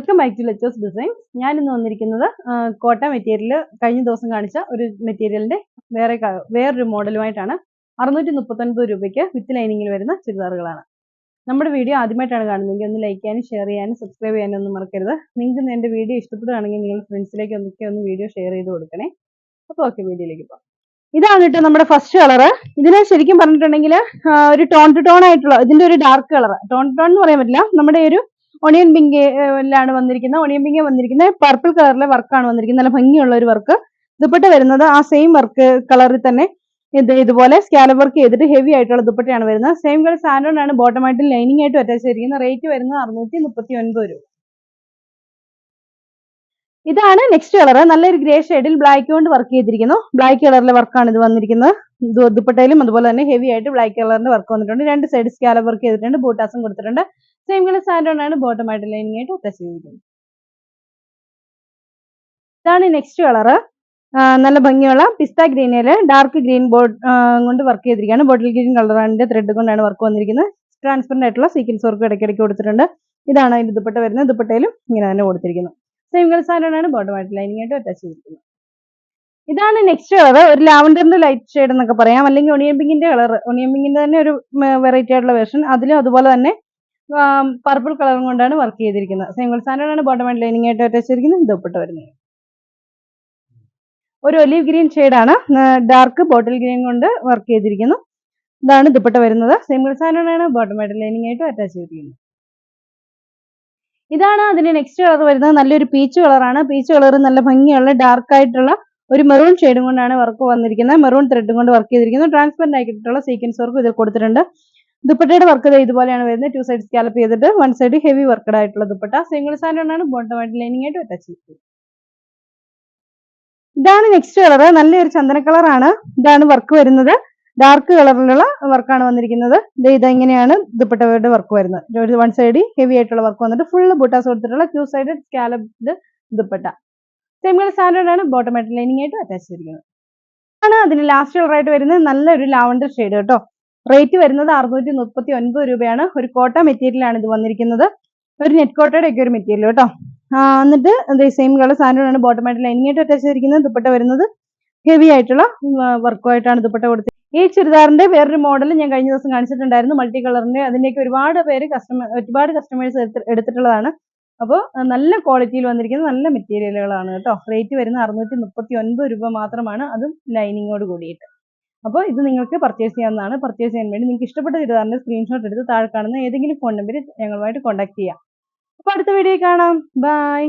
Welcome back to Lechers designs. ഞാൻ ഇന്ന് വന്നിരിക്കുന്നത് കോട്ട മെറ്റീരിയൽ കഴിഞ്ഞ ദിവസം കാണിച്ച ഒരു മെറ്റീരിയലിന്റെ വേറൊരു മോഡലുമായിട്ടാണ്. 639 രൂപയ്ക്ക് വിത്ത് ലൈനിങ്ങിൽ വരുന്ന ചുരിദാറുകളാണ്. നമ്മുടെ വീഡിയോ ആദ്യമായിട്ടാണ് കാണുന്നതെങ്കിൽ ഒന്ന് ലൈക്ക് ചെയ്യാനും ഷെയർ ചെയ്യാനും സബ്സ്ക്രൈബ് ചെയ്യാനും ഒന്നും മറക്കരുത്. നിങ്ങൾക്ക് എൻ്റെ വീഡിയോ ഇഷ്ടപ്പെടുകയാണെങ്കിൽ നിങ്ങൾ ഫ്രണ്ട്സിലേക്ക് ഒന്ന് വീഡിയോ ഷെയർ ചെയ്ത് കൊടുക്കണേ. അപ്പോൾ ഓക്കെ, വീഡിയോയിലേക്ക് പോകാം. ഇതാണ് കേട്ടോ നമ്മുടെ ഫസ്റ്റ് കളർ. ഇതിന് ശരിക്കും പറഞ്ഞിട്ടുണ്ടെങ്കിൽ ഒരു ടോൺ ടു ടോൺ ആയിട്ടുള്ള ഇതിന്റെ ഒരു dark colour. Tone to tone എന്ന് പറയാൻ പറ്റില്ല, നമ്മുടെ ഒരു ഒണിയൻ പിങ്കിലാണ് വന്നിരിക്കുന്നത്. ഒണിയൻ പിങ്ക് വന്നിരിക്കുന്നത് പർപ്പിൾ കളറിലെ വർക്കാണ് വന്നിരിക്കുന്നത്. നല്ല ഭംഗിയുള്ള ഒരു വർക്ക്. ദുപ്പട്ട വരുന്നത് ആ സെയിം വർക്ക് കളറിൽ തന്നെ ഇതുപോലെ സ്കാലപ്പ് വർക്ക് ചെയ്തിട്ട് ഹെവി ആയിട്ടുള്ള ദുപ്പട്ടയാണ് വരുന്നത്. സെയിം കളർ സാൻഡോൺ ആണ് ബോട്ടമായിട്ട് ലൈനിങ് ആയിട്ട് അറ്റാച്ച് ചെയ്തിരിക്കുന്നത്. റേറ്റ് വരുന്നത് 639 രൂപ. ഇതാണ് നെക്സ്റ്റ് കളർ. നല്ലൊരു ഗ്രേ ഷെയ്ഡിൽ ബ്ലാക്ക് കൊണ്ട് വർക്ക് ചെയ്തിരിക്കുന്നു. ബ്ലാക്ക് കളറിലെ വർക്കാണ് ഇത് വന്നിരിക്കുന്നത്. ദുപ്പട്ടയിലും അതുപോലെ തന്നെ ഹെവി ആയിട്ട് ബ്ലാക്ക് കളറിന്റെ വർക്ക് വന്നിട്ടുണ്ട്. രണ്ട് സൈഡ് സ്കാലപ്പ് വർക്ക് ചെയ്തിട്ടുണ്ട്. ബൂട്ടാസും കൊടുത്തിട്ടുണ്ട്. സെയിം കളർ സാൻഡോൺ ആണ് ബോട്ടമായിട്ട് ലൈനിങ് ആയിട്ട് അറ്റാച്ച് ചെയ്തിരിക്കുന്നത്. ഇതാണ് നെക്സ്റ്റ് കളർ. നല്ല ഭംഗിയുള്ള പിസ്ത ഗ്രീനില് ഡാർക്ക് ഗ്രീൻ കൊണ്ട് വർക്ക് ചെയ്തിരിക്കുകയാണ്. ബോട്ടിൽ ഗ്രീൻ കളറിന്റെ ത്രെഡ് കൊണ്ടാണ് വർക്ക് വന്നിരിക്കുന്നത്. ട്രാൻസ്പെറന്റ് ആയിട്ടുള്ള സീക്വൻസ് വർക്ക് ഇടയ്ക്കിടയ്ക്ക് കൊടുത്തിട്ടുണ്ട്. ഇതാണ് അതിന്റെ ദുപ്പട്ട വരുന്നത്. ദുപ്പട്ടയിലും ഇങ്ങനെ തന്നെ കൊടുത്തിരിക്കുന്നു. സെയിം കളർ സാൻഡോൺ ആണ് ബോട്ടമായിട്ട് ലൈനിങ് ആയിട്ട് അറ്റാച്ച് ചെയ്തിരിക്കുന്നത്. ഇതാണ് നെക്സ്റ്റ് കളർ. ഒരു ലാവൻഡറിന്റെ ലൈറ്റ് ഷെയ്ഡ് എന്നൊക്കെ പറയാം, അല്ലെങ്കിൽ ഒണിയൻ പിങ്കിന്റെ കളർ. ഒണിയൻ പിങ്കിന്റെ തന്നെ ഒരു വെറൈറ്റി ആയിട്ടുള്ള വേർഷൻ. അതിലും അതുപോലെ തന്നെ പർപ്പിൾ കളറും കൊണ്ടാണ് വർക്ക് ചെയ്തിരിക്കുന്നത്. സെയിം കളർ സാൻഡോൺ ആണ് ബോട്ടമായിട്ട് ലൈനിങ് ആയിട്ട് അറ്റാച്ച് ചെയ്തിരിക്കുന്നത്. ദുപ്പട്ട വരുന്നത് ഒരു ഒലീവ് ഗ്രീൻ ഷെയ്ഡാണ്. ഡാർക്ക് ബോട്ടിൽ ഗ്രീൻ കൊണ്ട് വർക്ക് ചെയ്തിരിക്കുന്നു. ഇതാണ് ദുപ്പട്ട വരുന്നത്. സെയിം കളർ സാൻഡോൺ ആണ് ബോട്ടമായിട്ട് ലൈനിങ് ആയിട്ട് അറ്റാച്ച് ചെയ്തിരിക്കുന്നത്. ഇതാണ് അതിന്റെ നെക്സ്റ്റ് കളർ വരുന്നത്. നല്ലൊരു പീച്ച് കളറാണ്. പീച്ച് കളർ നല്ല ഭംഗിയുള്ള ഡാർക്ക് ആയിട്ടുള്ള ഒരു മെറൂൺ ഷെയ്ഡും കൊണ്ടാണ് വർക്ക് വന്നിരിക്കുന്നത്. മെറൂൺ ത്രെഡും കൊണ്ട് വർക്ക് ചെയ്തിരിക്കുന്നത്. ട്രാൻസ്പെറന്റ് ആയിട്ടുള്ള സീക്വൻസ് വർക്ക് ഇതിൽ കൊടുത്തിട്ടുണ്ട്. ദുപ്പട്ടയുടെ വർക്ക് ഇതുപോലെയാണ് വരുന്നത്. 2 സൈഡ് സ്കാലപ്പ് ചെയ്തിട്ട് 1 സൈഡ് ഹെവി വർക്കഡ് ആയിട്ടുള്ള ദുപ്പട്ട. സിംഗിൾ സാൻഡോൺ ആണ് ബോട്ടമായിട്ട് ലൈനിങ് ആയിട്ട് അറ്റാച്ച് ചെയ്തിരിക്കുന്നത്. ഇതാണ് നെക്സ്റ്റ് കളർ. നല്ലൊരു ചന്ദന കളറാണ്. ഇതാണ് വർക്ക് വരുന്നത്. ഡാർക്ക് കളറിലുള്ള വർക്കാണ് വന്നിരിക്കുന്നത്. ഇതെങ്ങനെയാണ് ദുപ്പട്ടയുടെ വർക്ക് വരുന്നത്. ഒരു 1 സൈഡ് ഹെവി ആയിട്ടുള്ള വർക്ക് വന്നിട്ട് ഫുള്ള് ബൂട്ടാസ് കൊടുത്തിട്ടുള്ള 2 side scalloped dupatta. Same colour സാൻഡോൺ ആണ് ബോട്ടമായിട്ട് ലൈനിങ് ആയിട്ട് അറ്റാച്ച് ചെയ്തിരിക്കുന്നത്. ആണ് അതിന് ലാസ്റ്റ് കളറായിട്ട് വരുന്നത്. നല്ലൊരു ലാവൻഡർ ഷെയ്ഡ് കേട്ടോ. റേറ്റ് വരുന്നത് 639 രൂപയാണ്. ഒരു കോട്ട മെറ്റീരിയൽ ആണ് ഇത് വന്നിരിക്കുന്നത്. ഒരു നെറ്റ് കോട്ടയുടെ ഒക്കെ ഒരു മെറ്റീരിയൽ കേട്ടോ. എന്നിട്ട് സെയിം കളർ സാൻഡോൺ ആണ് ബോട്ടമായിട്ട് ലൈനിങ് ആയിട്ട് അറ്റാച്ച് ചെയ്തിരിക്കുന്നത്. ദുപ്പട്ട വരുന്നത് ഹെവി ആയിട്ടുള്ള വർക്കുമായിട്ടാണ് ദുപ്പട്ട കൊടുത്തത്. ഈ ചുരിദാറിന്റെ വേറൊരു മോഡൽ ഞാൻ കഴിഞ്ഞ ദിവസം കാണിച്ചിട്ടുണ്ടായിരുന്നു, മൾട്ടി കളറിന്റെ. അതിന്റെയൊക്കെ ഒരുപാട് കസ്റ്റമേഴ്സ് എടുത്തിട്ടുള്ളതാണ്. അപ്പോൾ നല്ല ക്വാളിറ്റിയിൽ വന്നിരിക്കുന്ന നല്ല മെറ്റീരിയലുകളാണ് കേട്ടോ. റേറ്റ് വരുന്നത് 639 രൂപ മാത്രമാണ്, അതും ലൈനിങ്ങോട് കൂടിയിട്ട്. അപ്പോൾ ഇത് നിങ്ങൾക്ക് പർച്ചേസ് ചെയ്യാവുന്നതാണ്. പർച്ചേസ് ചെയ്യാൻ വേണ്ടി നിങ്ങൾക്ക് ഇഷ്ടപ്പെട്ട ചുരിദാറിന്റെ സ്ക്രീൻഷോട്ട് എടുത്ത് താഴെ കാണുന്ന ഏതെങ്കിലും ഫോൺ നമ്പറിൽ ഞങ്ങളുമായിട്ട് കോൺടാക്ട് ചെയ്യാം. അപ്പോൾ അടുത്ത വീഡിയോ കാണാം. ബൈ.